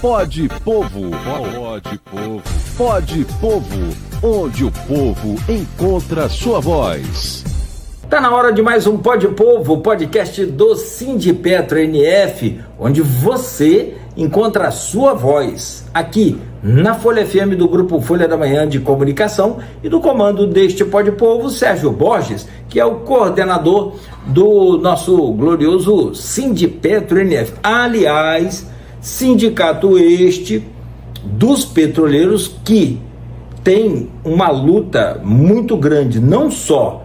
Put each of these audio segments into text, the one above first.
Pode Povo. Pode Povo. Pode Povo, onde o povo encontra sua voz. Tá na hora de mais um Pode Povo, podcast do Sindipetro NF, onde você encontra a sua voz, aqui na Folha FM do Grupo Folha da Manhã de Comunicação e do comando deste Pode Povo, Sérgio Borges, que é o coordenador do nosso glorioso Sindipetro NF. Aliás, sindicato este dos petroleiros que tem uma luta muito grande, não só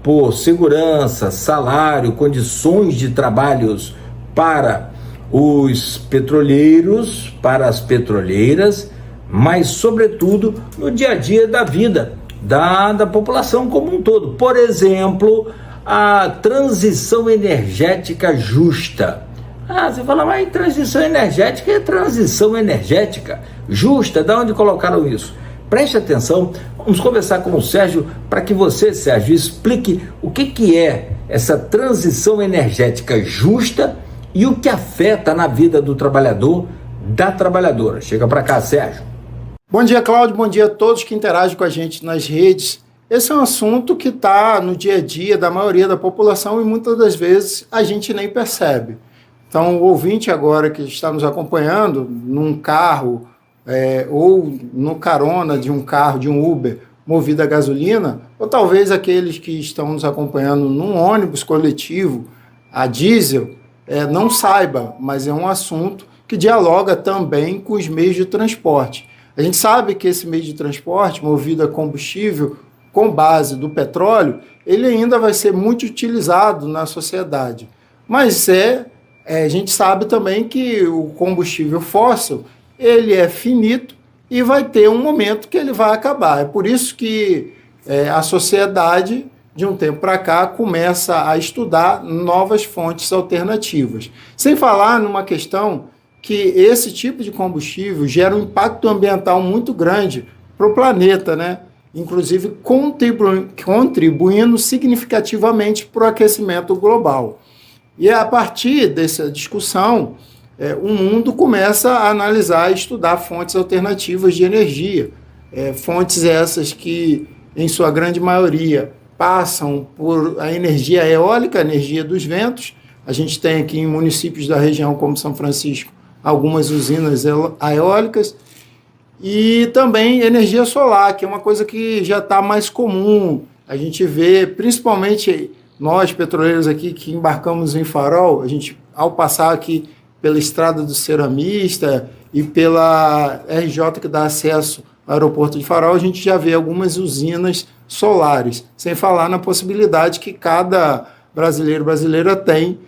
por segurança, salário, condições de trabalhos para os petroleiros, para as petroleiras, mas sobretudo no dia a dia da vida da população como um todo. Por exemplo, a transição energética justa. Você fala, mas transição energética é transição energética justa, de onde colocaram isso? Preste atenção, vamos conversar com o Sérgio para que você, Sérgio, explique o que é essa transição energética justa e o que afeta na vida do trabalhador, da trabalhadora. Chega para cá, Sérgio. Bom dia, Cláudio, bom dia a todos que interagem com a gente nas redes. Esse é um assunto que está no dia a dia da maioria da população e muitas das vezes a gente nem percebe. Então, o ouvinte agora que está nos acompanhando num carro ou no carona de um carro, de um Uber, movido a gasolina, ou talvez aqueles que estão nos acompanhando num ônibus coletivo a diesel, não saiba, mas é um assunto que dialoga também com os meios de transporte. A gente sabe que esse meio de transporte, movido a combustível com base do petróleo, ele ainda vai ser muito utilizado na sociedade. Mas a gente sabe também que o combustível fóssil, ele é finito e vai ter um momento que ele vai acabar. É por isso que a sociedade, de um tempo para cá, começa a estudar novas fontes alternativas. Sem falar numa questão que esse tipo de combustível gera um impacto ambiental muito grande para o planeta, né? Inclusive contribuindo significativamente para o aquecimento global. E a partir dessa discussão, o mundo começa a analisar e estudar fontes alternativas de energia. Fontes essas que, em sua grande maioria, passam por a energia eólica, a energia dos ventos. A gente tem aqui em municípios da região, como São Francisco, algumas usinas eólicas. E também energia solar, que é uma coisa que já está mais comum. A gente vê, principalmente nós, petroleiros aqui, que embarcamos em Farol, a gente, ao passar aqui pela Estrada do Ceramista e pela RJ, que dá acesso ao aeroporto de Farol, a gente já vê algumas usinas solares, sem falar na possibilidade que cada brasileira tem,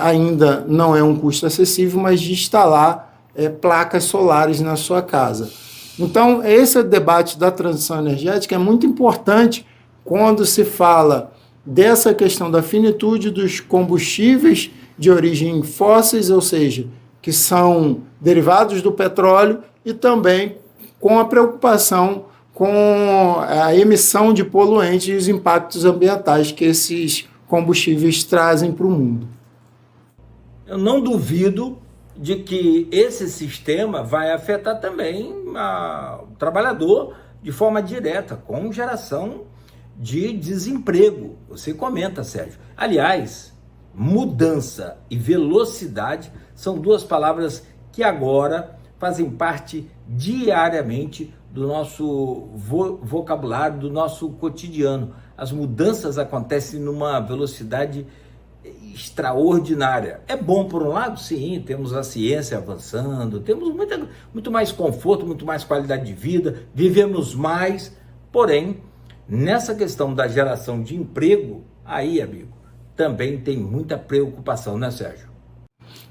ainda não é um custo acessível, mas de instalar placas solares na sua casa. Então, esse debate da transição energética é muito importante quando se fala dessa questão da finitude dos combustíveis de origem fósseis, ou seja, que são derivados do petróleo, e também com a preocupação com a emissão de poluentes e os impactos ambientais que esses combustíveis trazem para o mundo. Eu não duvido de que esse sistema vai afetar também o trabalhador de forma direta, com geração de desemprego. Você comenta, Sérgio. Aliás, mudança e velocidade são duas palavras que agora fazem parte diariamente do nosso vocabulário, do nosso cotidiano. As mudanças acontecem numa velocidade extraordinária. É bom por um lado? Sim, temos a ciência avançando, temos muito mais conforto, muito mais qualidade de vida, vivemos mais, porém, nessa questão da geração de emprego, aí, amigo, também tem muita preocupação, né, Sérgio?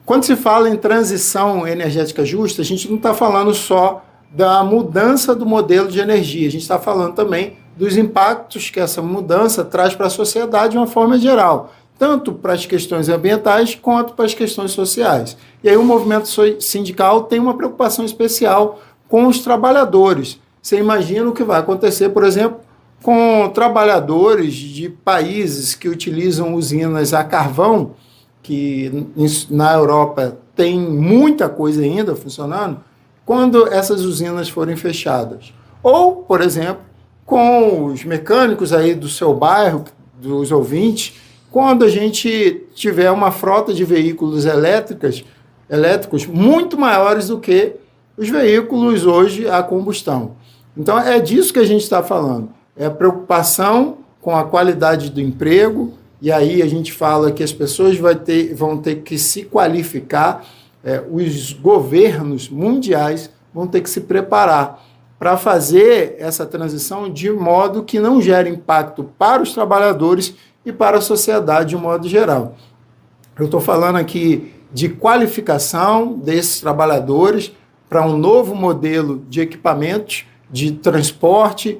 Quando se fala em transição energética justa, a gente não está falando só da mudança do modelo de energia, a gente está falando também dos impactos que essa mudança traz para a sociedade de uma forma geral, tanto para as questões ambientais quanto para as questões sociais. E aí o movimento sindical tem uma preocupação especial com os trabalhadores. Você imagina o que vai acontecer, por exemplo, com trabalhadores de países que utilizam usinas a carvão que na Europa tem muita coisa ainda funcionando, quando essas usinas forem fechadas. Ou, por exemplo, com os mecânicos aí do seu bairro, dos ouvintes, quando a gente tiver uma frota de veículos elétricos muito maiores do que os veículos hoje a combustão. Então, é disso que a gente está falando. É a preocupação com a qualidade do emprego, e aí a gente fala que as pessoas vão ter que se qualificar, os governos mundiais vão ter que se preparar para fazer essa transição de modo que não gere impacto para os trabalhadores e para a sociedade de um modo geral. Eu estou falando aqui de qualificação desses trabalhadores para um novo modelo de equipamentos, de transporte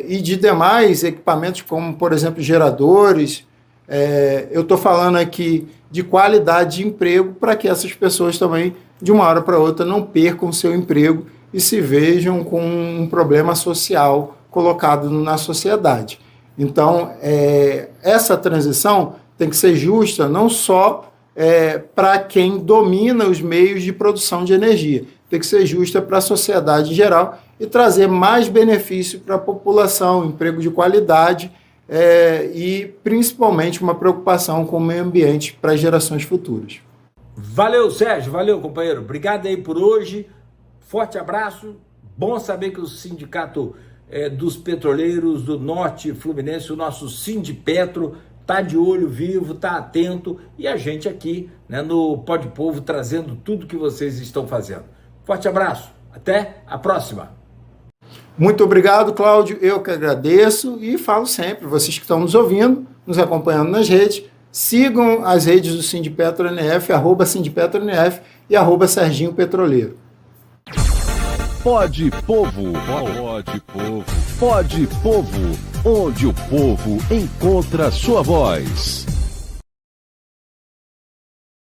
e de demais equipamentos, como, por exemplo, geradores. Eu estou falando aqui de qualidade de emprego para que essas pessoas também, de uma hora para outra, não percam seu emprego e se vejam com um problema social colocado na sociedade. Então, essa transição tem que ser justa não só para quem domina os meios de produção de energia, tem que ser justa para a sociedade em geral e trazer mais benefício para a população, emprego de qualidade e, principalmente, uma preocupação com o meio ambiente para as gerações futuras. Valeu, Sérgio. Valeu, companheiro. Obrigado aí por hoje. Forte abraço. Bom saber que o Sindicato dos Petroleiros do Norte Fluminense, o nosso Sindipetro, está de olho vivo, está atento, e a gente aqui, né, no Pode Povo trazendo tudo que vocês estão fazendo. Forte abraço. Até a próxima. Muito obrigado, Cláudio. Eu que agradeço e falo sempre, vocês que estão nos ouvindo, nos acompanhando nas redes, sigam as redes do Sindipetro NF, @SindipetroNF e @Serginho Petroleiro. Pode Povo, pode Povo, pode Povo, onde o povo encontra sua voz.